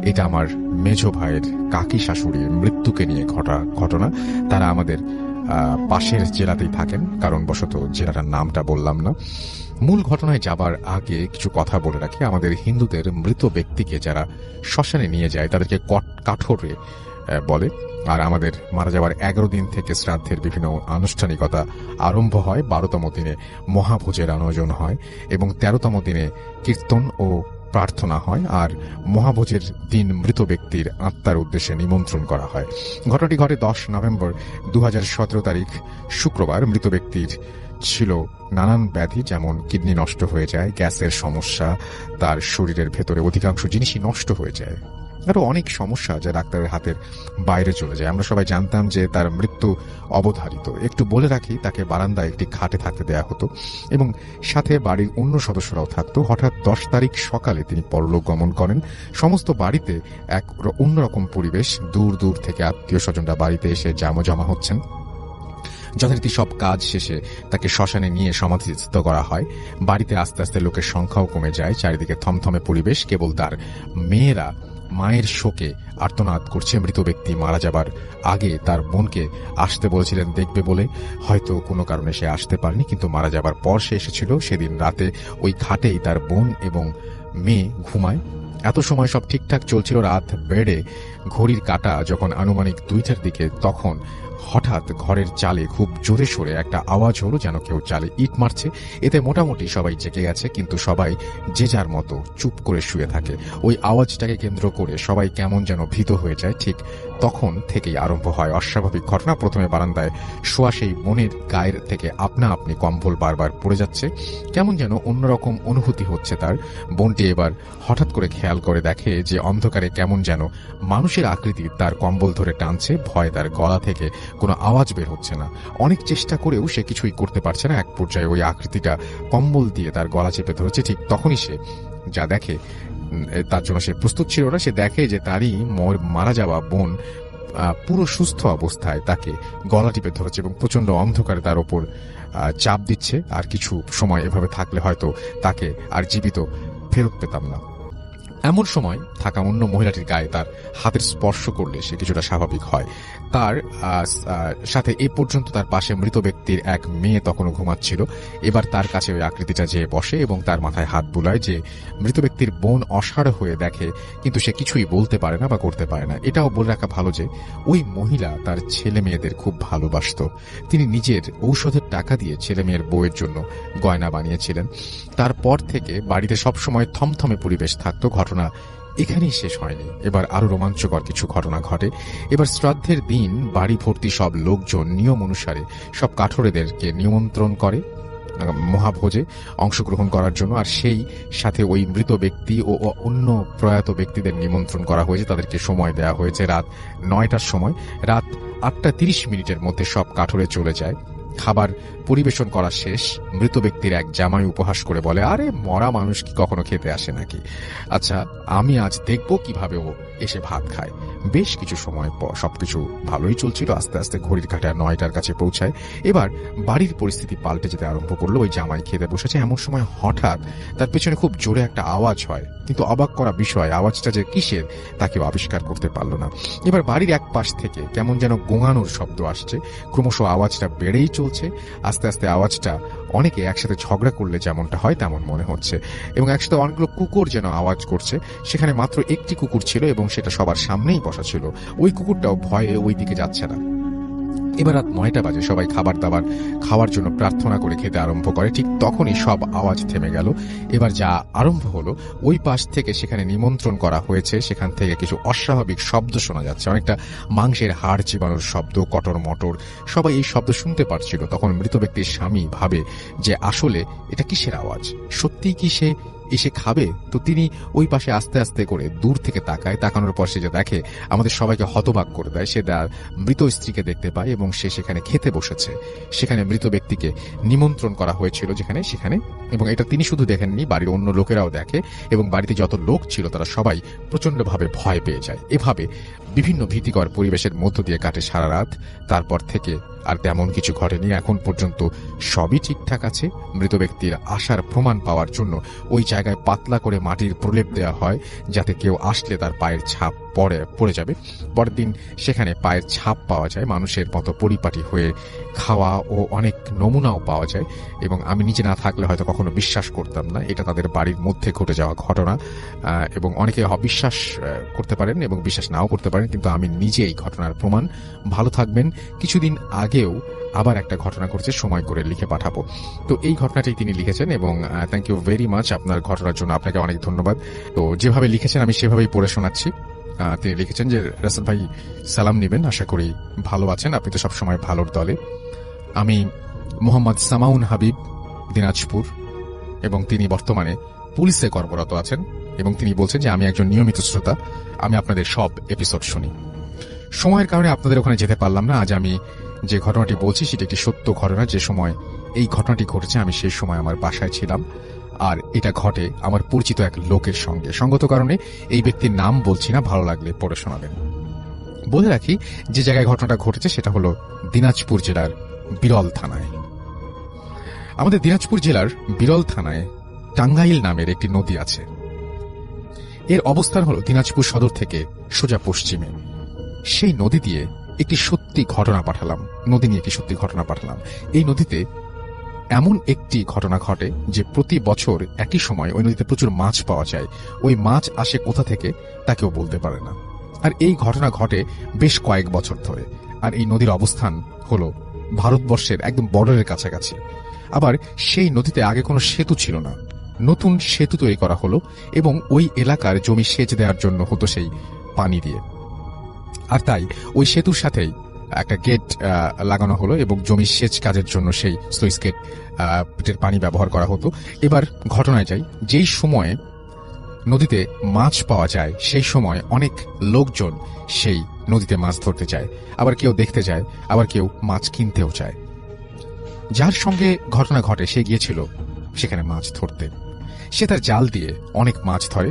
এটা আমার মেজ ভাইয়ের কাকি শাশুড়ির মৃত্যুকে নিয়ে ঘটনা। তারা আমাদের পাশের জেলাতেই থাকেন, কারণবশত জেলাটার নামটা বললাম না। মূল ঘটনায় যাবার আগে কিছু কথা বলে রাখি। আমাদের হিন্দুদের মৃত ব্যক্তিকে যারা শ্মশানে নিয়ে যায় তাদেরকে কাঠোরে বলে। আর আমাদের মারা যাওয়ার 11 দিন থেকে শ্রাদ্ধের বিভিন্ন আনুষ্ঠানিকতা আরম্ভ হয়। 12তম দিনে মহাভোজের আয়োজন হয় এবং 13তম দিনে কীর্তন ও প্রার্থনা হয়। আর মহাভোজের দিন মৃত ব্যক্তির আত্মার উদ্দেশ্যে নিমন্ত্রণ করা হয়। ঘটনাটি ঘটে 10 নভেম্বর 2017 তারিখ শুক্রবার। মৃত ব্যক্তির ছিল নানান ব্যাধি, যেমন কিডনি নষ্ট হয়ে যায়, গ্যাসের সমস্যা, তার শরীরের ভেতরে অধিকাংশ জিনিসই নষ্ট হয়ে যায়, আরো অনেক সমস্যা যা ডাক্তারের হাতের বাইরে চলে যায়। আমরা সবাই জানতাম যে তার মৃত্যু অবধারিত। একটু বলে রাখি, তাকে বারান্দায় একটি খাটে থাকতে দেয়া হতো এবং সাথে বাড়ির অন্য সদস্যরাও থাকতো। হঠাৎ 10 তারিখ সকালে তিনি পরলোক গমন করেন। সমস্ত বাড়িতে এক অন্যরকম পরিবেশ। দূর দূর থেকে আত্মীয় স্বজনরা বাড়িতে এসে জমা হচ্ছেন। যথারীতি সব কাজ শেষে তাকে শ্মশানে নিয়ে সমাধিস্থ করা হয়। বাড়িতে আস্তে আস্তে লোকের সংখ্যাও কমে যায়। চারিদিকে থমথমে পরিবেশ। কেবল তার মেয়েরা মায়ের শোকে আর্তনাদ করছে। মৃত ব্যক্তি মারা যাবার আগে তার বোনকে আসতে বলেছিলেন দেখবে বলে, হয়তো কোনো কারণে সে আসতে পারেনি, কিন্তু মারা যাবার পর সে এসেছিল। সেদিন রাতে ওই খাটেই তার বোন এবং মেয়ে ঘুমায়। এত সময় সব ঠিকঠাক চলছিল। রাত বেড়ে ঘড়ির কাঁটা যখন আনুমানিক 2টার দিকে, তখন হঠাৎ ঘরের চালে খুব জোরে সোরে একটা আওয়াজ হলো, যেন কেউ চালে ইট মারছে। এতে মোটামুটি সবাই জেগে গেছে, কিন্তু সবাই যে যার মতো চুপ করে শুয়ে থাকে। ওই আওয়াজটাকে কেন্দ্র করে সবাই কেমন যেন ভীত হয়ে যায়। ঠিক তখন থেকেই আরম্ভ হয় অস্বাভাবিক ঘটনা। প্রথমে বারান্দায় শোয়া সেই বোনের গায়ের থেকে আপনা আপনি কম্বল বারবার পড়ে যাচ্ছে। কেমন যেন অন্যরকম অনুভূতি হচ্ছে তার। বোনটি এবার হঠাৎ করে খেয়াল করে দেখে যে অন্ধকারে কেমন যেন মানুষের আকৃতি তার কম্বল ধরে টানছে। ভয়ে তার গলা থেকে কোনো আওয়াজ বের হচ্ছে না। অনেক চেষ্টা করেও সে কিছুই করতে পারছে না। এক পর্যায়ে ওই আকৃতিটা কম্বল দিয়ে তার গলা চেপে ধরেছে। ঠিক তখনই সে যা দেখে, তার জন্য সে প্রস্তুত ছিল না। সে দেখে যে তারই মারা যাওয়া বোন পুরো সুস্থ অবস্থায় তাকে গলা টিপে ধরেছে এবং প্রচন্ড অন্ধকারে তার ওপর চাপ দিচ্ছে। আর কিছু সময় এভাবে থাকলে হয়তো তাকে আর জীবিত ফেরত পেতাম না। এমন সময় থাকা অন্য মহিলাটির গায়ে তার হাতের স্পর্শ করলে সে কিছুটা স্বাভাবিক হয়। তার সাথে এ পর্যন্ত তার পাশে মৃত ব্যক্তির এক মেয়ে তখনও ঘুমাচ্ছিল। এবার তার কাছে ওই আকৃতিটা যেয়ে বসে এবং তার মাথায় হাত বুলায়। যে মৃত ব্যক্তির বোন অসাড় হয়ে দেখে, কিন্তু সে কিছুই বলতে পারে না বা করতে পারে না। এটাও বলে রাখা ভালো যে ওই মহিলা তার ছেলে মেয়েদের খুব ভালোবাসত। তিনি নিজের ঔষধের টাকা দিয়ে ছেলে মেয়ের বউয়ের জন্য গয়না বানিয়েছিলেন। তারপর থেকে বাড়িতে সবসময় থমথমে পরিবেশ থাকত। ঘটনা এখানেই শেষ হয়নি। এবার আরো রোমাঞ্চকর কিছু ঘটনা ঘটে। এবার শ্রাদ্ধের দিন বাড়ি ভর্তি সব লোকজন নিয়ম অনুসারে সব কাঠুরেদেরকে নিমন্ত্রণ করে মহাভোজে অংশগ্রহণ করার জন্য। আর সেই সাথে ওই মৃত ব্যক্তি ও অন্য প্রয়াত ব্যক্তিদের নিমন্ত্রণ করা হয়েছে। তাদেরকে সময় দেওয়া হয়েছে রাত 9টার সময়। রাত 8:30 মধ্যে সব কাঠুরে চলে যায়। খাবার পরিবেশন করা শেষ। মৃত ব্যক্তির এক জামাই উপহাস করে বলে, আরে মরা মানুষ কি কখনো খেতে আসে নাকি? আচ্ছা, আমি আজ দেখব কিভাবে ও এসে ভাত খায়। বেশ কিছু সময় পর সবকিছু ভালোই চলছিল। আস্তে আস্তে ঘড়ির কাঁটা 9টার কাছে পৌঁছায়। এবার বাড়ির পরিস্থিতি পাল্টে যেতে আরম্ভ করলো। ওই জামাই খেতে বসেছে, এমন সময় হঠাৎ তার পেছনে খুব জোরে একটা আওয়াজ হয়। কিন্তু অবাক করা বিষয়, আওয়াজটা যে কিসের তা কেউ আবিষ্কার করতে পারল না। এবার বাড়ির এক পাশ থেকে কেমন যেন গোঙানোর শব্দ আসছে। ক্রমশ আওয়াজটা বেড়েই চলছে। আস্তে আস্তে আওয়াজটা অনেকে একসাথে ঝগড়া করলে যেমনটা হয় তেমন মনে হচ্ছে, এবং একসাথে অনেকগুলো কুকুর যেন আওয়াজ করছে। সেখানে মাত্র একটি কুকুর ছিল এবং সেটা সবার সামনেই বসা ছিল। ওই কুকুরটাও ভয়ে ওই দিকে যাচ্ছে না। এবার রাত 9টা বাজে। সবাই খাবার দাবার খাওয়ার জন্য প্রার্থনা করে খেতে আরম্ভ করে। ঠিক তখনই সব আওয়াজ থেমে গেল। এবার যা আরম্ভ হলো, ওই পাশ থেকে সেখানে নিমন্ত্রণ করা হয়েছে সেখান থেকে কিছু অস্বাভাবিক শব্দ শোনা যাচ্ছে। অনেকটা মাংসের হাড় চিবানোর শব্দ, কটর মটর। সবাই এই শব্দ শুনতে পারছিল। তখন মৃত ব্যক্তির স্বামী ভাবে যে আসলে এটা কিসের আওয়াজ, সত্যিই কি সে এসে খাবে? তো তিনি ওই পাশে আস্তে আস্তে করে দূর থেকে তাকায়। তাকানোর পর সে যে দেখে, আমাদের সবাইকে হতবাক করে দেয়। সে তার মৃত স্ত্রীকে দেখতে পায় এবং সে সেখানে খেতে বসেছে। সেখানে মৃত ব্যক্তিকে নিমন্ত্রণ করা হয়েছিল সেখানে, এবং এটা তিনি শুধু দেখেননি, বাড়ির অন্য লোকেরাও দেখে এবং বাড়িতে যত লোক ছিল তারা সবাই প্রচন্ডভাবে ভয় পেয়ে যায়। এভাবে বিভিন্ন ভীতিকর পরিবেশের মধ্য দিয়ে কাটে সারা রাত। তারপর থেকে আর তেমন কিছু ঘটেনি। এখন পর্যন্ত সবই ঠিকঠাক আছে। মৃত ব্যক্তির আসার প্রমাণ পাওয়ার জন্য ওই জায়গায় পাতলা করে মাটির প্রলেপ দেওয়া হয়, যাতে কেউ আসলে তার পায়ের ছাপ পড়ে যাবে। পরের দিন সেখানে পায়ের ছাপ পাওয়া যায়, মানুষের মতো পরিপাটি হয়ে খাওয়া ও অনেক নমুনাও পাওয়া যায়। এবং আমি নিজে না থাকলে হয়তো কখনো বিশ্বাস করতাম না এটা তাদের বাড়ির মধ্যে ঘটে যাওয়া ঘটনা। এবং অনেকে অবিশ্বাস করতে পারেন এবং বিশ্বাস নাও করতে পারেন, কিন্তু আমি নিজে এই ঘটনার প্রমাণ। ভালো থাকবেন। কিছুদিন আগেও আবার একটা ঘটনা ঘটছে, সময় করে লিখে পাঠাবো। তো এই ঘটনাটাই তিনি লিখেছেন এবং থ্যাংক ইউ ভেরি মাচ আপনার ঘটনার জন্য। আপনাকে অনেক ধন্যবাদ। তো যেভাবে লিখেছেন আমি সেভাবেই পড়ে শোনাচ্ছি। তিনি লিখেছেন যে রাসেল ভাই সালাম নেবেন, আশা করি ভালো আছেন, আপনি তো সবসময় ভালোর দলে। আমি মোহাম্মদ সামাউন হাবিব, দিনাজপুর, এবং তিনি বর্তমানে পুলিশে কর্মরত আছেন এবং তিনি বলছেন যে আমি একজন নিয়মিত শ্রোতা, আমি আপনাদের সব এপিসোড শুনি। সময়ের কারণে আপনাদের ওখানে যেতে পারলাম না। আজ আমি যে ঘটনাটি বলছি সেটি একটি সত্য ঘটনা। যে সময় এই ঘটনাটি ঘটেছে আমি সেই সময় আমার বাসায় ছিলাম, আর এটা ঘটে আমার পরিচিত এক লোকের সঙ্গে। সঙ্গত কারণে এই ব্যক্তির নাম বলছি না, ভালো লাগলে পড়ে শোনাবেন। বলে রাখি যে জায়গায় ঘটনাটা ঘটেছে সেটা হলো দিনাজপুর জেলার বিরল থানায়। আমাদের দিনাজপুর জেলার বিরল থানায় টাঙ্গাইল নামের একটি নদী আছে। এর অবস্থান হলো দিনাজপুর সদর থেকে সোজা পশ্চিমে। সেই নদী দিয়ে একটি সত্যি ঘটনা পাঠালাম, নদী নিয়ে একটি সত্যি ঘটনা পাঠালাম। এই নদীতে এমন একটি ঘটনা ঘটে যে প্রতি বছর একই সময় ওই নদীতে প্রচুর মাছ পাওয়া যায়। ওই মাছ আসে কোথা থেকে তা কেউ বলতে পারে না। আর এই ঘটনা ঘটে বেশ কয়েক বছর ধরে। আর এই নদীর অবস্থান হলো ভারতবর্ষের একদম বর্ডারের কাছাকাছি। আবার সেই নদীতে আগে কোনো সেতু ছিল না, নতুন সেতু তৈরি করা হলো এবং ওই এলাকার জমি সেচ দেওয়ার জন্য হতো সেই পানি দিয়ে। আর তাই ওই সেতুর সাথেই একটা গেট লাগানো হলো এবং জমি সেচ কাজের জন্য সেই স্লুইস গেটের পানি ব্যবহার করা হতো। এবার ঘটনায় যাই, যেই সময়ে নদীতে মাছ পাওয়া যায় সেই সময় অনেক লোকজন সেই নদীতে মাছ ধরতে যায়, আবার কেউ দেখতে যায়, আবার কেউ মাছ কিনতেও যায়। যার সঙ্গে ঘটনা ঘটে সে গিয়েছিল সেখানে মাছ ধরতে। সে তার জাল দিয়ে অনেক মাছ ধরে।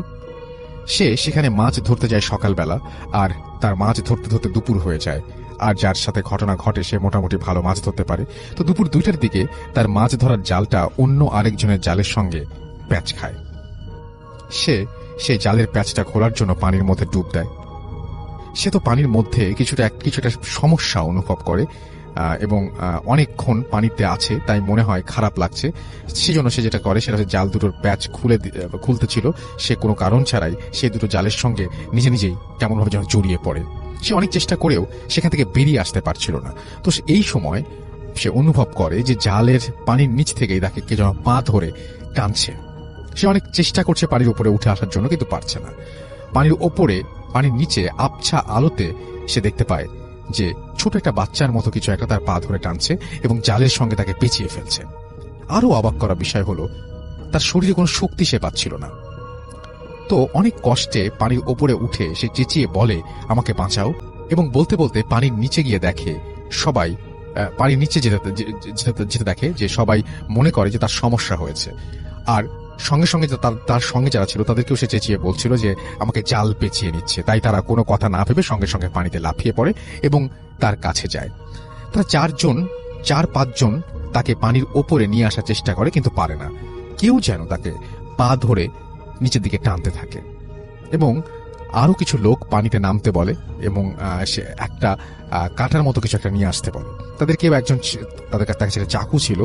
সে সেখানে মাছ ধরতে যায় সকালবেলা, আর তার মাছ ধরতে ধরতে দুপুর হয়ে যায়। আর যার সাথে ঘটনা ঘটে সে মোটামুটি ভালো মাছ ধরতে পারে। তো দুপুর 2টার দিকে তার মাছ ধরার জালটা অন্য আরেকজনের জালের সঙ্গে প্যাঁচ খায়। সে সেই জালের প্যাঁচটা খোলার জন্য পানির মধ্যে ডুব দেয়। সে তো পানির মধ্যে কিছুটা সমস্যা অনুভব করে এবং অনেকক্ষণ পানিতে আছে, তাই মনে হয় খারাপ লাগছে। সেজন্য সে যেটা করে সেটা হচ্ছে জাল দুটোর প্যাচ খুলতে ছিল। সে কোনো কারণ ছাড়াই সেই দুটো জালের সঙ্গে নিজে নিজেই কেমনভাবে যেন জড়িয়ে পড়ে। সে অনেক চেষ্টা করেও সেখান থেকে বেরিয়ে আসতে পারছিল না। তো এই সময় সে অনুভব করে যে জালের পানির নিচ থেকেই তাকে কে যেন পা ধরে টানছে। সে অনেক চেষ্টা করছে পানির উপরে উঠে আসার জন্য, কিন্তু পারছে না। পানির ওপরে, পানির নিচে আবছা আলোতে সে দেখতে পায় যে ছোট একটা বাচ্চার মতো কিছু একটা তার পা ধরে টানছে এবং জালের সঙ্গে তাকে পেঁচিয়ে ফেলছে। আরো অবাক করা বিষয় হলো তার শরীরে কোনো শক্তি সে পাচ্ছিল না। তো অনেক কষ্টে পানির ওপরে উঠে সে চেঁচিয়ে বলে, আমাকে বাঁচাও। এবং বলতে বলতে পানির নিচে গিয়ে দেখে সবাই পানির নিচে যেতে দেখে যে সবাই মনে করে যে তার সমস্যা হয়েছে। আর সঙ্গে সঙ্গে তার সঙ্গে যারা ছিল তাদেরকেও সে চেঁচিয়ে বলছিল যে আমাকে জাল পেঁচিয়ে নিচ্ছে। তাই তারা কোনো কথা না ভেবে সঙ্গে সঙ্গে পানিতে লাফিয়ে পড়ে এবং তার কাছে যায়। তারা 4-5 জন তাকে পানির ওপরে নিয়ে আসার চেষ্টা করে, কিন্তু পারে না। কেউ যেন তাকে পা ধরে নিচের দিকে টানতে থাকে এবং আরো কিছু লোক পানিতে নামতে বলে এবং সে একটা কাঁটার মতো কিছু একটা নিয়ে আসতে বলে। তাদের কেউ একজন, তাদের কাছে চাকু ছিল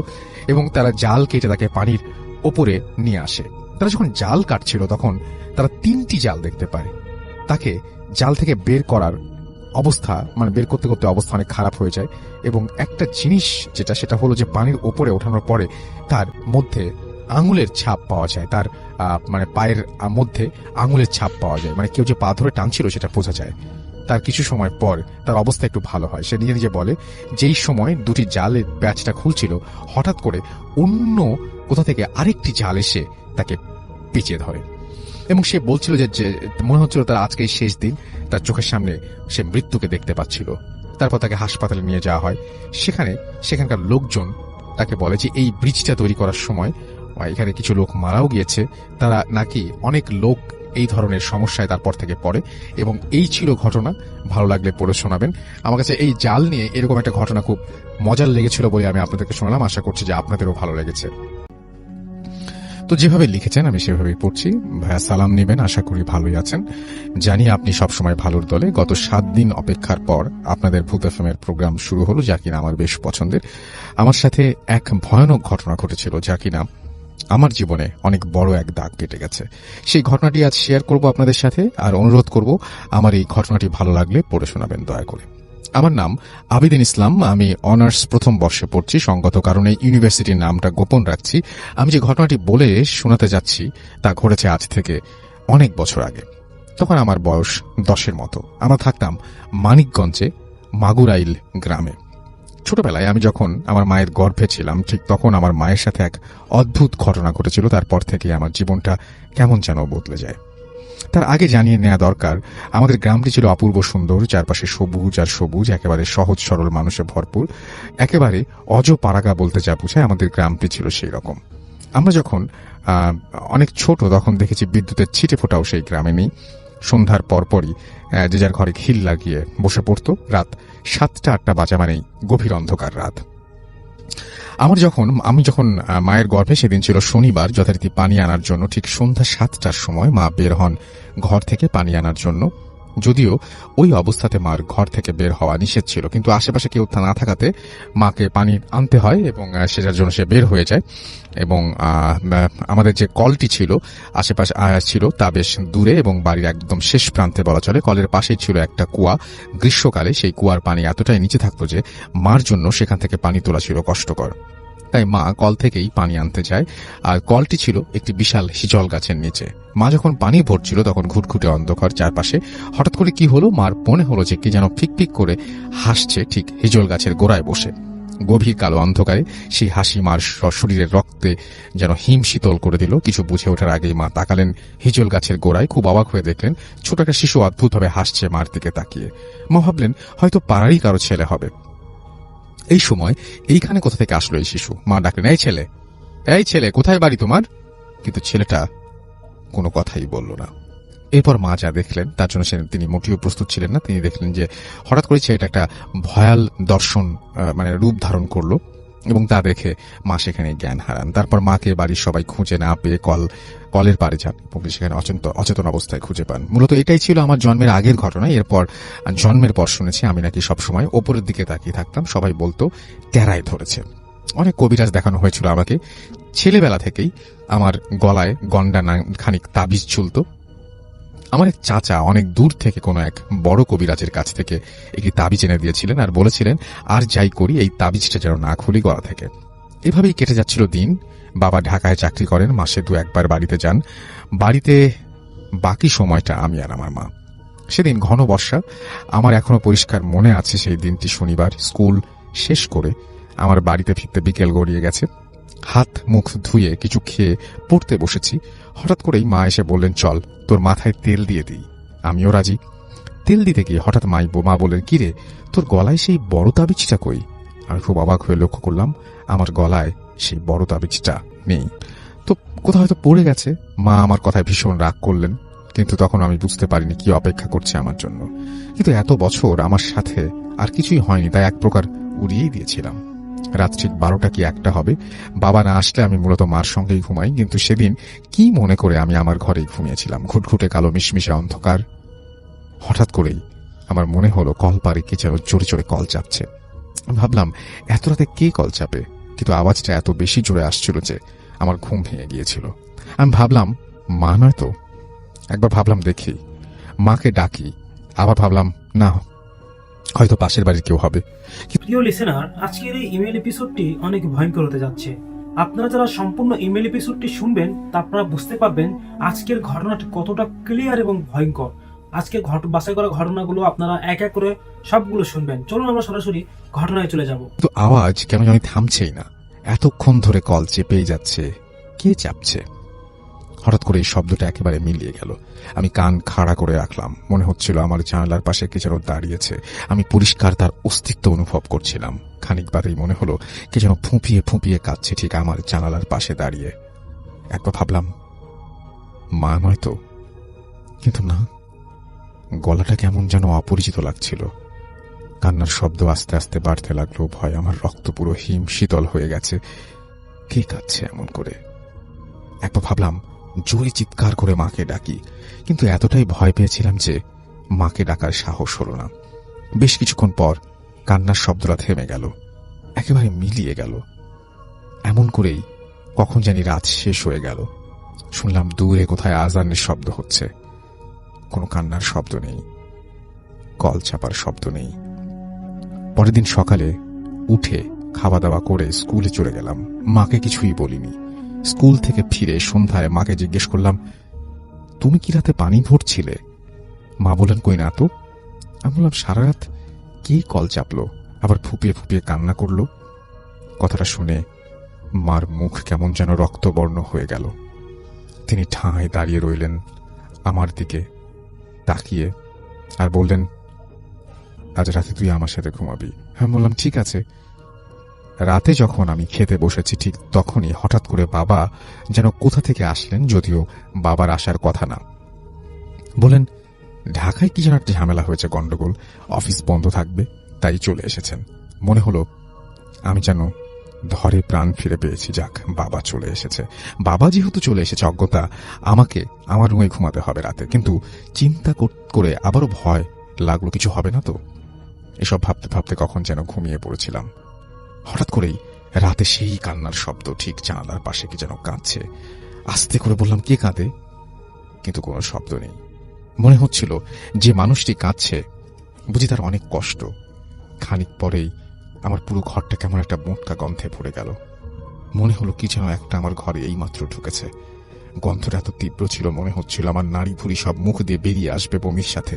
এবং তারা জাল কেটে তাকে পানির ওপরে নিয়ে আসে। তারা যখন জাল কাটছিল তখন তারা 3টি জাল দেখতে পায়। তাকে জাল থেকে বের করার অবস্থা, মানে বের করতে করতে অবস্থা অনেক খারাপ হয়ে যায়। এবং একটা জিনিস সেটা হলো যে পানির ওপরে ওঠানোর পরে তার মধ্যে আঙুলের ছাপ পাওয়া যায়। তার মানে পায়ের মধ্যে আঙুলের ছাপ পাওয়া যায়, মানে কেউ যে পা ধরে টানছিল সেটা বোঝা যায়। তার কিছু সময় পর তার অবস্থা একটু ভালো হয়। সে নিজে নিজে বলে যেই সময় 2টি জালের প্যাচটা খুলছিল হঠাৎ করে অন্য কোথা থেকে আরেকটি জাল এসে তাকে পেঁচিয়ে ধরে এবং সে বলছিল যে মনে হচ্ছিল তার আজকেই শেষ দিন। তার চোখের সামনে সে মৃত্যুকে দেখতে পাচ্ছিল। তারপর তাকে হাসপাতালে নিয়ে যাওয়া হয়। সেখানকার লোকজন তাকে বলে যে এই ব্রিজটা তৈরি করার সময় এখানে কিছু লোক মারাও গিয়েছে। তারা নাকি অনেক লোক এই ধরনের সমস্যায় তারপর থেকে পড়ে, এবং এই ছিল ঘটনা। ভালো লাগলে পড়ে শোনাবেন। আমার কাছে এই জাল নিয়ে এরকম একটা ঘটনা খুব মজার লেগেছিল বলে আমি আপনাদেরকে শোনালাম। আশা করছি যে আপনাদেরও ভালো লেগেছে। তো যেভাবে লিখেছেন আমি সেভাবেই পড়ছি। ভাইয়া সালাম নেবেন, আশা করি ভালোই আছেন। জানি আপনি সবসময় ভালোর দলে। গত 7 দিন অপেক্ষার পর আপনাদের ভূত এফএমের প্রোগ্রাম শুরু হলো, যা কিনা আমার বেশ পছন্দের। আমার সাথে এক ভয়ানক ঘটনা ঘটেছিল, যা কিনা আমার জীবনে অনেক বড় এক দাগ কেটে গেছে। সেই ঘটনাটি আজ শেয়ার করব আপনাদের সাথে, আর অনুরোধ করব আমার এই ঘটনাটি ভালো লাগলে পড়ে শোনাবেন দয়া করে। আমার নাম আবিদিন ইসলাম। আমি অনার্স প্রথম বর্ষে পড়ছি। সঙ্গত কারণে ইউনিভার্সিটির নামটা গোপন রাখছি। আমি যে ঘটনাটি বলে শোনাতে যাচ্ছি তা ঘটেছে আজ থেকে অনেক বছর আগে। তখন আমার বয়স 10-এর মতো। আমরা থাকতাম মানিকগঞ্জে মাগুরাইল গ্রামে। ছোটবেলায় আমি যখন আমার মায়ের গর্ভে ছিলাম, ঠিক তখন আমার মায়ের সাথে এক অদ্ভুত ঘটনা ঘটেছিল। তারপর থেকে আমার জীবনটা কেমন যেন বদলে যায়। তার আগে জানিয়ে নেওয়া দরকার, আমাদের গ্রামটি ছিল অপূর্ব সুন্দর, চারপাশে সবুজ আর সবুজ, একেবারে সহজ সরল মানুষে ভরপুর, একেবারে অজপাড়াগা বলতে যা বোঝায় আমাদের গ্রামটি ছিল সেই রকম। আমরা যখন অনেক ছোট তখন দেখেছি বিদ্যুতের ছিটে ফোটাও সেই গ্রামে নেই। সন্ধ্যার পরপরই যে যার ঘরে খিল লাগিয়ে বসে পড়ত। রাত 7টা-8টা বাজা মানেই গভীর অন্ধকার রাত। আমি যখন মায়ের গর্ভে, সেদিন ছিল শনিবার, যথারীতি পানি আনার জন্য ঠিক সন্ধ্যা 7টার সময় মা বের হন ঘর থেকে পানি আনার জন্য। যদিও ওই অবস্থাতে মার ঘর থেকে বের হওয়া নিষেধ ছিল, কিন্তু আশেপাশে কেউ না থাকাতে মাকে পানি আনতে হয় এবং সেটার জন্য সে বের হয়ে যায়। এবং আমাদের যে কলটি ছিল আশেপাশে ছিল তা বেশ দূরে এবং বাড়ির একদম শেষ প্রান্তে বলা চলে। কলের পাশেই ছিল একটা কুয়া। গ্রীষ্মকালে সেই কুয়ার পানি এতটাই নিচে থাকতো যে মার জন্য সেখান থেকে পানি তোলা ছিল কষ্টকর। তাই মা কল থেকেই পানি আনতে যায়। আর কলটি ছিল একটি বিশাল হিজল গাছের নিচে। মা যখন পানি ভরছিল তখন ঘুটঘুটে অন্ধকার চারপাশে। হঠাৎ করে কি হলো, মার মনে হলো যে কি যেন ফিকফিক করে হাসছে ঠিক হিজল গাছের গোড়ায় বসে। গভীর কালো অন্ধকারে সেই হাসি মার শরীরের রক্তে যেন হিম শীতল করে দিল। কিছু বুঝে ওঠার আগেই মা তাকালেন হিজল গাছের গোড়ায়। খুব অবাক হয়ে দেখলেন ছোট একটা শিশু অদ্ভুতভাবে হাসছে মার দিকে তাকিয়ে। মা ভাবলেন হয়তো পাড়ারই কারো ছেলে হবে। এই সময় এইখানে কোথা থেকে আসলো এই শিশু? মা ডাকলেন, এই ছেলে, এই ছেলে, কোথায় বাড়ি তোমার? কিন্তু ছেলেটা কোনো কথাই বলল না। এরপর মা যা দেখলেন তার জন্য তিনি মোটেও প্রস্তুত ছিলেন না। তিনি দেখলেন যে হঠাৎ করে ছেলেটা একটা ভয়াল দর্শন রূপ ধারণ করলো, এবং তা দেখে মা সেখানে জ্ঞান হারান। তারপর মাকে বাড়ির সবাই খুঁজে না পেয়ে কলের পাড়ে যান এবং সেখানে অচেতন অবস্থায় খুঁজে পান। মূলত এটাই ছিল আমার জন্মের আগের ঘটনা। এরপর জন্মের পর শুনেছি আমি নাকি সবসময় ওপরের দিকে তাকিয়ে থাকতাম। সবাই বলতো টেরায় ধরেছে। অনেক কবিরাজ দেখানো হয়েছিল আমাকে। ছেলেবেলা থেকেই আমার গলায় গন্ডা খানিক তাবিজ ঝুলত। আমার এক চাচা অনেক দূর থেকে কোনো এক বড় কবিরাজের কাছ থেকে একটি তাবিজ এনে দিয়েছিলেন আর বলেছিলেন আর যাই করি এই তাবিজটা যেন না খুলি গলা থেকে। এভাবেই কেটে যাচ্ছিল দিন। বাবা ঢাকায় চাকরি করেন, মাসে 2-1বার বাড়িতে যান। বাড়িতে বাকি সময়টা আমি আর আমার মা। সেদিন ঘন বর্ষা। আমার এখনো পরিষ্কার মনে আছে সেই দিনটি শনিবার। স্কুল শেষ করে আমার বাড়িতে ফিরতে বিকেল গড়িয়ে গেছে। হাত মুখ ধুয়ে কিছু খেয়ে পড়তে বসেছি। হঠাৎ করেই মা এসে বললেন, চল তোর মাথায় তেল দিয়ে দিই। আমিও রাজি। তেল দিতে গিয়ে হঠাৎ মা বললেন, কিরে তোর গলায় সেই বড় তাবিজটা কই? আমি খুব অবাক হয়ে লক্ষ্য করলাম আমার গলায় সেই বড় তাবিজটা নেই। তো কোথাও হয়তো পড়ে গেছে। মা আমার কথায় ভীষণ রাগ করলেন, কিন্তু তখন আমি বুঝতে পারিনি কি অপেক্ষা করছে আমার জন্য। কিন্তু এত বছর আমার সাথে আর কিছুই হয়নি, তাই এক প্রকার উড়িয়েই দিয়েছিলাম। রাত ঠিক 12টা কি 1টা হবে। বাবা না আসলে আমি মূলত মার সঙ্গেই ঘুমাই, কিন্তু সেদিন কি মনে করে আমি আমার ঘরেই ঘুমিয়েছিলাম। ঘুটঘুটে কালো মিশমিশে অন্ধকার। হঠাৎ করেই আমার মনে হলো কলপারে কে যেন জোরে জোরে কল চাপছে। ভাবলাম এত রাতে কে কল চাপে, কিন্তু আওয়াজটা এত বেশি জোরে আসছিল যে আমার ঘুম ভেঙে গিয়েছিল। আমি ভাবলাম মা নয় তো। একবার ভাবলাম দেখি, মাকে ডাকি। আবার ভাবলাম না, হয়তো পাশের বাড়ির কেউ হবে। প্রিয় লিসেনার, আজকের এই ইমেল এপিসোডটি অনেক ভয়ঙ্কর হতে যাচ্ছে। আপনারা যারা সম্পূর্ণ ইমেল এপিসোডটি শুনবেন তা আপনারা বুঝতে পারবেন আজকের ঘটনাটি কতটা ক্লিয়ার এবং ভয়ঙ্কর। আজকে বাছাই করা ঘটনাগুলো আপনারা এক এক করে সবগুলো শুনবেন। চলুন আমরা সরাসরি ঘটনায় চলে যাব। তো আওয়াজ কেন জানি থামছেই না। এতক্ষণ ধরে কল চেপেই যাচ্ছে। কে চাপছে? হঠাৎ করে এই শব্দটা একেবারে মিলিয়ে গেল। আমি কান খাড়া করে রাখলাম। মনে হচ্ছিল আমার জানালার পাশে কে যেন দাঁড়িয়েছে। আমি পরিষ্কার তার অস্তিত্ব অনুভব করছিলাম। খানিক বাদেই মনে হলো কে যেন ফুঁপিয়ে ফুঁপিয়ে কাঁদছে ঠিক আমার জানালার পাশে দাঁড়িয়ে। একবার ভাবলাম মা নয় তো। কিন্তু না, গলাটা কেমন যেন অপরিচিত লাগছিল। কান্নার শব্দ আস্তে আস্তে বাড়তে লাগলো। ভয় আমার রক্ত পুরো হিম শীতল হয়ে গেছে। কে কাঁদছে এমন করে? একবার ভাবলাম জোরে চিৎকার করে মাকে ডাকি, কিন্তু এতটাই ভয় পেয়েছিলাম যে মাকে ডাকার সাহস হলো না। বেশ কিছুক্ষণ পর কান্নার শব্দটা থেমে গেল, একেবারে মিলিয়ে গেল। এমন করেই কখন জানি রাত শেষ হয়ে গেল। শুনলাম দূরে কোথায় আজানের শব্দ হচ্ছে। কোনো কান্নার শব্দ নেই, কল চাপার শব্দ নেই। পরের দিন সকালে উঠে খাওয়া দাওয়া করে স্কুলে চলে গেলাম। মাকে কিছুই বলিনি। স্কুল থেকে ফিরে সন্ধ্যায় মাকে জিজ্ঞেস করলাম, তুমি কি রাতে পানি ভরছিলে? মা বললেন, কই না তো। আমি বললাম, সারা রাত কে কল চাপলো, আবার ফুপিয়ে ফুপিয়ে কান্না করলো? কথাটা শুনে মার মুখ কেমন যেন রক্তবর্ণ হয়ে গেল। তিনি ঠাঁই দাঁড়িয়ে রইলেন আমার দিকে তাকিয়ে, আর বললেন, আজ রাতে তুই আমার সাথে ঘুমাবি। আমি বললাম, ঠিক আছে। রাতে যখন আমি খেতে বসেছি ঠিক তখনই হঠাৎ করে বাবা যেন কোথা থেকে আসলেন, যদিও বাবার আসার কথা না। বলেন, ঢাকায় কি যেন একটা ঝামেলা হয়েছে, গন্ডগোল, অফিস বন্ধ থাকবে, তাই চলে এসেছেন। মনে হলো আমি যেন ধরে প্রাণ ফিরে পেয়েছি। যাক, বাবা চলে এসেছে। বাবা যেহেতু চলে এসেছে, অজ্ঞতা আমাকে আমার রুমে ঘুমাতে হবে রাতে। কিন্তু চিন্তা করে আবারও ভয় লাগলো, কিছু হবে না তো। এসব ভাবতে ভাবতে কখন যেন ঘুমিয়ে পড়েছিলাম। হঠাৎ করেই রাতে সেই কান্নার শব্দ, ঠিক জানালার পাশে কি যেন কাঁদছে। আস্তে করে বললাম, কে কাঁদে? কিন্তু কোনো শব্দ নেই। মনে হচ্ছিল যে মানুষটি কাঁদছে বুঝি তার অনেক কষ্ট। খানিক পরেই আমার পুরো ঘরটা কেমন একটা মোটকা গন্ধে ভরে গেল। মনে হলো কি যেন একটা আমার ঘরে এইমাত্র ঢুকেছে। গন্ধটা এত তীব্র ছিল, মনে হচ্ছিল আমার নাড়ি ভুড়ি সব মুখ দিয়ে বেরিয়ে আসবে বমির সাথে।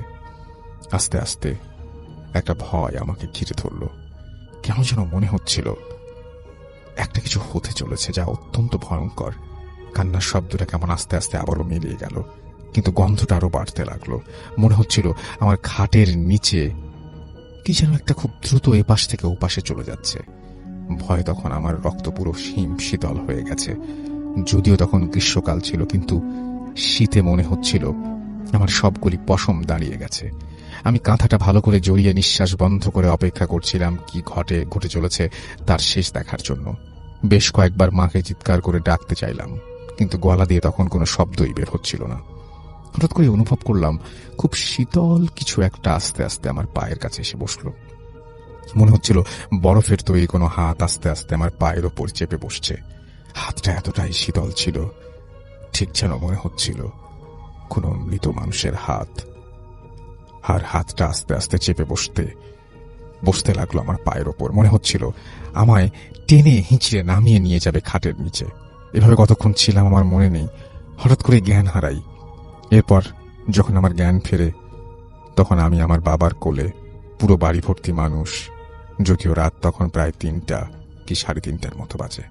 আস্তে আস্তে একটা ভয় আমাকে ঘিরে ধরল। কেন যেন মনে হচ্ছিল একটা কিছু হতে চলেছে, যা অত্যন্ত ভয়ঙ্কর। কান্নার শব্দটা কেমন আস্তে আস্তে আবারও মিলিয়ে গেল, কিন্তু গন্ধটা আরো বাড়তে লাগলো। মনে হচ্ছিল আমার খাটের নিচে কি যেন একটা খুব দ্রুত এপাশ থেকে ওপাশে চলে যাচ্ছে। ভয় তখন আমার রক্ত পুরো হিম শীতল হয়ে গেছে। যদিও তখন গ্রীষ্মকাল ছিল, কিন্তু শীতে মনে হচ্ছিল আমার সবগুলি পশম দাঁড়িয়ে গেছে। আমি কাঁথাটা ভালো করে জড়িয়ে নিঃশ্বাস বন্ধ করে অপেক্ষা করছিলাম কি ঘটে চলেছে তার শেষ দেখার জন্য। বেশ কয়েকবার মাকে চিৎকার করে ডাকতে চাইলাম, কিন্তু গলা দিয়ে তখন কোনো শব্দই বের হচ্ছিল না। হঠাৎ করে অনুভব করলাম খুব শীতল কিছু একটা আস্তে আস্তে আমার পায়ের কাছে এসে বসলো। মনে হচ্ছিল বরফের তৈরি কোনো হাত আস্তে আস্তে আমার পায়ের ওপর চেপে বসছে। হাতটা এতটাই শীতল ছিল, ঠিক যেন মনে হচ্ছিল কোনো মৃত মানুষের হাত। আর হাতটা আস্তে আস্তে চেপে বসতে লাগলো আমার পায়ের ওপর। মনে হচ্ছিল আমায় টেনে হিঁচড়ে নামিয়ে নিয়ে যাবে খাটের নিচে। এভাবে কতক্ষণ ছিলাম আমার মনে নেই। হঠাৎ করে জ্ঞান হারাই। এরপর যখন আমার জ্ঞান ফেরে তখন আমি আমার বাবার কোলে, পুরো বাড়ি ভর্তি মানুষ। যদিও রাত তখন প্রায় 3টা কি 3:30 মতো বাজে।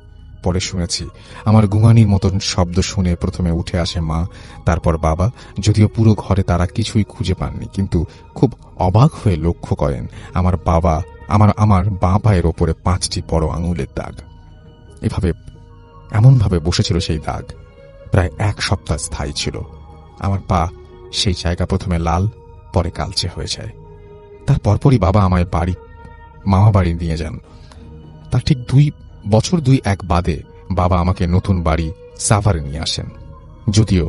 পরে শুনেছি আমার গুঙানির মতন শব্দ শুনে প্রথমে উঠে আসে মা, তারপর বাবা। যদিও পুরো ঘরে তারা কিছুই খুঁজে পাননি, কিন্তু খুব অবাক হয়ে লক্ষ্য করেন আমার বাবা আমার বাঁ পায়ের ওপরে 5টি বড় আঙুলের দাগ। এমনভাবে বসেছিল সেই দাগ, প্রায় 1 সপ্তাহ স্থায়ী ছিল। আমার পা সেই জায়গা প্রথমে লাল, পরে কালচে হয়ে যায়। তার পরপরই বাবা আমায় মামা বাড়ি নিয়ে যান। তার ঠিক 2 বছর 2-1 বাদে বাবা আমাকে নতুন বাড়ি সাভারে নিয়ে আসেন। যদিও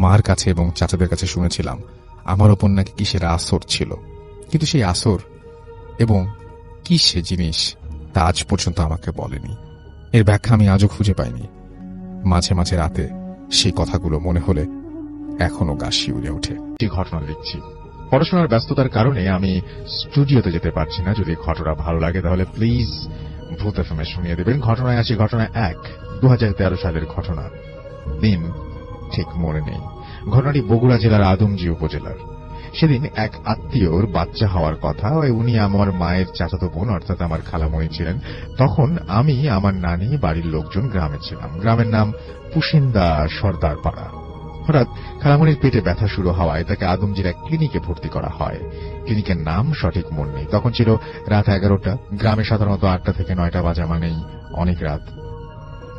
মার কাছে এবং চাচাদের কাছে শুনেছিলাম আমার ওপর নাকি কিসের আসর ছিল, কিন্তু সেই আসর এবং কি সে জিনিস তা আজ পর্যন্ত আমাকে বলেনি। এর ব্যাখ্যা আমি আজও খুঁজে পাইনি। মাঝে মাঝে রাতে সেই কথাগুলো মনে হলে এখনো গা শিউরে ওঠে। একটি ঘটনা লিখছি। পড়াশোনার ব্যস্ততার কারণে আমি স্টুডিওতে যেতে পারছি না। যদি ঘটনা ভালো লাগে তাহলে প্লিজ ভূত এফএমে শুনিয়ে দেবেন। ঘটনায় আসি। ঘটনা 1, 2013 সালের ঘটনা। দিন ঠিক মনে নেই। ঘটনাটি বগুড়া জেলার আদমজী উপজেলার। সেদিন এক আত্মীয়র বাচ্চা হওয়ার কথা। উনি আমার মায়ের চাচাতো বোন, অর্থাৎ আমার খালামণি ছিলেন। তখন আমি, আমার নানি, বাড়ির লোকজন গ্রামে ছিলাম। গ্রামের নাম পুশিন্দা সর্দার পাড়া। হঠাৎ খালামণির পেটে ব্যথা শুরু হওয়ায় তাকে আদমজির এক ক্লিনিকে ভর্তি করা হয়। ক্লিনিকের নাম সঠিক মনে নেই। তখন ছিল রাত 11টা। গ্রামে সাধারণত 8টা থেকে 9টা বাজা মানেই অনেক রাত।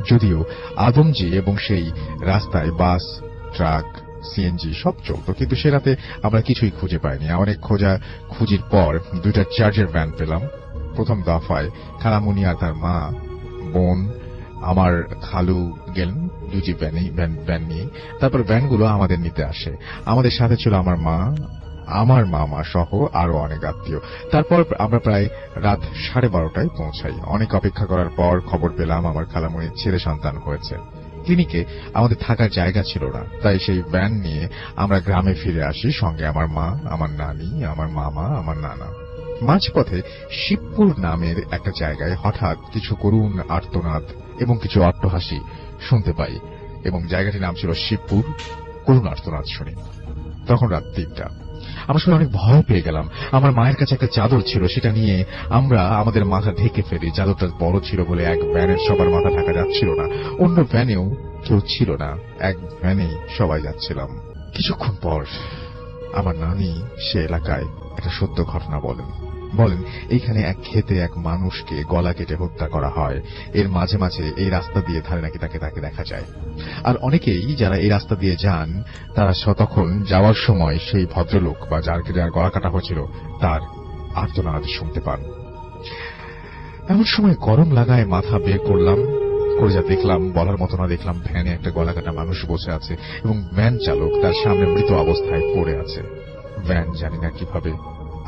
যদিও আদমজি এবং সেই রাস্তায় বাস, ট্রাক, সিএনজি সব চলতো, কিন্তু সে রাতে আমরা কিছুই খুঁজে পাইনি। অনেক খুঁজির পর 2টা চার্জের ভ্যান পেলাম। প্রথম দফায় খালামুনি আর তার মা, বোন, আমার খালু গেলেন 2টি ভ্যান নিয়ে। তারপর ভ্যানগুলো আমাদের নিতে আসে। আমাদের সাথে ছিল আমার মা, আমার মামা সহ আরো অনেক আত্মীয়। তারপর আমরা প্রায় রাত 12:30টায় পৌঁছাই। অনেক অপেক্ষা করার পর খবর পেলাম আমার খালামুনির ছেলে সন্তান হয়েছে। ক্লিনিকে আমাদের থাকার জায়গা ছিল না, তাই সেই ভ্যান নিয়ে আমরা গ্রামে ফিরে আসি, সঙ্গে আমার মা, আমার নানি, আমার মামা, আমার নানা। মাঝপথে শিবপুর নামের একটা জায়গায় হঠাৎ কিছু করুণ আর্তনাদ এবং কিছু অট্টহাসি শুনতে পাই, এবং জায়গাটির নাম ছিল শিবপুর। করুণ আর্তনাদ শুনি। তখন রাত 3টা। আমরা শুনে অনেক ভয় পেয়ে গেলাম। আমার মায়ের কাছে একটা চাদর ছিল, সেটা নিয়ে আমরা আমাদের মাথা ঢেকে ফেলি। চাদরটা বড় ছিল বলে এক ভ্যানের সবার মাথা ঢাকা যাচ্ছিল না, অন্য ভ্যানেও কেউ ছিল না, এক ভ্যানেই সবাই যাচ্ছিলাম। কিছুক্ষণ পর আমার নানি সে এলাকায় একটা সত্য ঘটনা বলেন। এইখানে এক ক্ষেতে এক মানুষকে গলা কেটে হত্যা করা হয়। এর মাঝে মাঝে এই রাস্তা দিয়ে ধারে নাকি তাকে দেখা যায়। আর অনেকেই যারা এই রাস্তা দিয়ে যান, তারা তখন যাওয়ার সময় সেই ভদ্রলোক বা যার গলা কাটা হয়েছিল তার আর্তনাদ শুনতে পান। এমন সময় গরম লাগায় মাথা বের করলাম, করে যা দেখলাম বলার মতো না। দেখলাম ভ্যানে একটা গলা কাটা মানুষ বসে আছে এবং ভ্যান চালক তার সামনে মৃত অবস্থায় পড়ে আছে। ভ্যান জানি না কিভাবে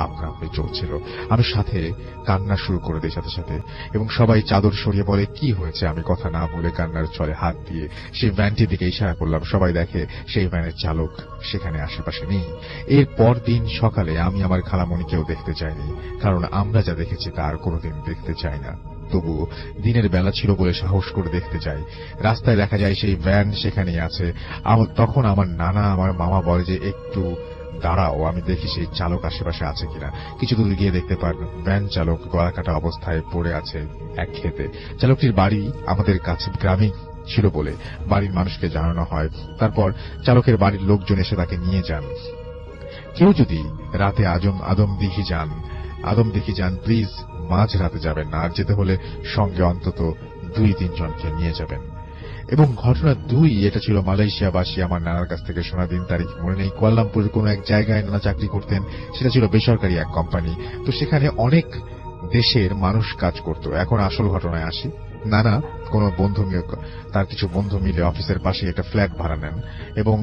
আপনা আপনি চলছিল। আমি সাথে কান্না শুরু করে দিই সাথে সাথে, এবং সবাই চাদর সরিয়ে বলে কি হয়েছে। আমি কথা না বলে কান্নার ছলে হাত দিয়ে সেই ভ্যানটির দিকে ইশারা করলাম। সবাই দেখে সেই ভ্যানের চালক সেখানে আশেপাশে নেই। এর পরদিন সকালে আমি আমার খালামণিকেও দেখতে চাইনি, কারণ আমরা যা দেখেছি তার কোনোদিন দেখতে চাই না। তবুও দিনের বেলা ছিল বলে সাহস করে দেখতে যাই। রাস্তায় দেখা যায় সেই ভ্যান সেখানেই আছে। তখন আমার নানা, আমার মামা বলে যে একটু দাঁড়াও, আমি দেখি সেই চালক আশেপাশে আছে কিনা। কিছু দূর গিয়ে দেখতে পান ভ্যান চালক গলা কাটা অবস্থায় পড়ে আছে এক ক্ষেতে। চালকটির বাড়ি আমাদের কাছে গ্রামে ছিল বলে বাড়ির মানুষকে জানানো হয়। তারপর চালকের বাড়ির লোকজন এসে তাকে নিয়ে যান। কেউ যদি রাতে আদমদিঘি যান, প্লিজ মাঝ রাতে যাবেন না, আর যেতে হলে সঙ্গে অন্তত 2-3 জনকে নিয়ে যাবেন। এবং ঘটনা 2, এটা ছিল মালয়েশিয়াবাসী আমার নানার কাছ থেকে শোনা। দিন তারিখ মনে নেই। কুয়ালালামপুরের কোন এক জায়গায় নানা চাকরি করতেন, সেটা ছিল বেসরকারি এক কোম্পানি। তো সেখানে অনেক দেশের মানুষ কাজ করত। এখন আসল ঘটনায় আসি। নানা তার কিছু বন্ধু মিলে অফিসের পাশে একটা ফ্ল্যাট ভাড়া নেন, এবং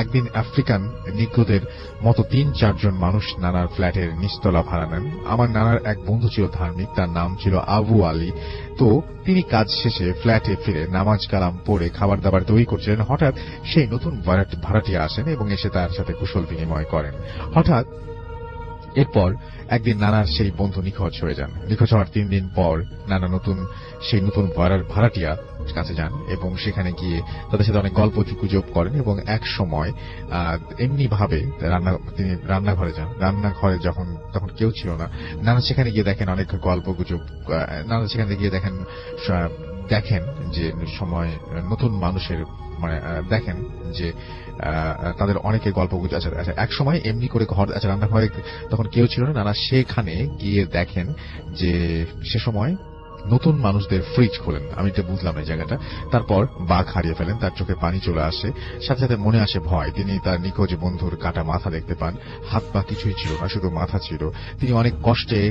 একদিন আফ্রিকান নিগ্রোদের মতো 3-4 জন মানুষ নানার ফ্ল্যাটের নিচতলা ভাড়া নেন। আমার নানার এক বন্ধু ছিল ধার্মিক, তার নাম ছিল আবু আলী। তো তিনি কাজ শেষে ফ্ল্যাটে ফিরে নামাজ কালাম পড়ে খাবার দাবার তৈরি করছিলেন। হঠাৎ সেই নতুন ভাড়াটিয়া আসেন এবং এসে তার সাথে কুশল বিনিময় করেন। হঠাৎ এরপর একদিন নানার সেই বন্ধু নিখোঁজ হয়ে যান। নিখোঁজ হওয়ার 3 দিন পর নানা সেই নতুন ভাড়াটিয়া কাছে যান এবং সেখানে গিয়ে তাদের সাথে অনেক গল্প গুজব করেন। এবং এক সময় এমনি ভাবে তিনি রান্নাঘরে যান। রান্নাঘরে তখন কেউ ছিল না। নানা সেখানে গিয়ে দেখেন অনেক গল্প গুজব। নানা সেখানে গিয়ে দেখেন যে সময় নতুন মানুষের দেখেন যে তাদের অনেকে গল্প গুজব। আচ্ছা, এক সময় এমনি করে রান্নাঘরে তখন কেউ ছিল না। নানা সেখানে গিয়ে দেখেন যে সে সময় নতুন মানুষদের ফ্রিজ খোলেন। আমি এটা বুঝলাম এই জায়গাটা। তারপর বাঘ হারিয়ে ফেলেন, তার চোখে পানি চলে আসে, সাথে সাথে মনে আসে ভয়। তিনি তার নিখোঁজ বন্ধুর কাটা মাথা দেখতে পান। হাত পা কিছুই ছিল না, শুধু মাথা ছিল। তিনি অনেক কষ্টে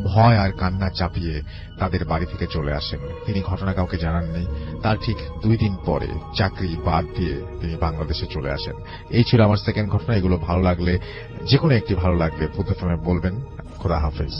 ভয় আর কান্না চাপিয়ে তাদের বাড়ি থেকে চলে আসেন। তিনি ঘটনা কাউকে জানাননি। তার ঠিক 2 দিন পরে চাকরি বাদ দিয়ে তিনি বাংলাদেশে চলে আসেন। এই ছিল আমার সেকেন্ড ঘটনা। এগুলো ভালো লাগলে, যে কোনো একটি ভালো লাগলে বুদ্ধ ফেমে বলবেন। খোদা হাফেজ।